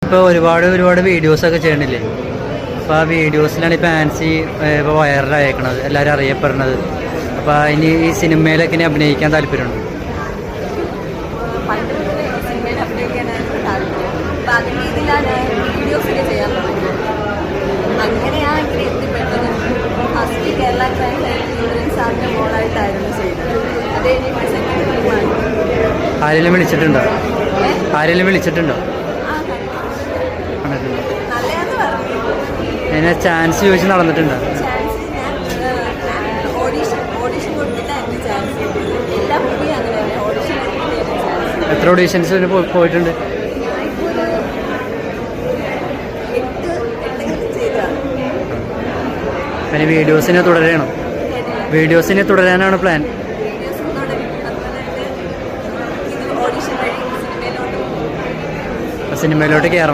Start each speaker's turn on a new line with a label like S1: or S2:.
S1: ഇപ്പോൾ ഒരുപാട് വീഡിയോസൊക്കെ ചെയ്യണില്ലേ? അപ്പോൾ ആ വീഡിയോസിലാണ് ഇപ്പോൾ ആൻസി ഇപ്പോൾ വൈറലായേക്കണത്, എല്ലാവരും അറിയപ്പെടുന്നത്. അപ്പോൾ ഇനി ഈ സിനിമയിലൊക്കെ ഇനി അഭിനയിക്കാൻ താല്പര്യമുണ്ട്? ആരെങ്കിലും വിളിച്ചിട്ടുണ്ടോ? അതിനെ ചാൻസ് ചോദിച്ച് നടന്നിട്ടുണ്ടോ? എത്ര ഓഡീഷൻസ് പോയിട്ടുണ്ട്? പിന്നെ വീഡിയോസിനെ തുടരാനാണ് പ്ലാൻ. സിനിമയിലോട്ട് കയറണം.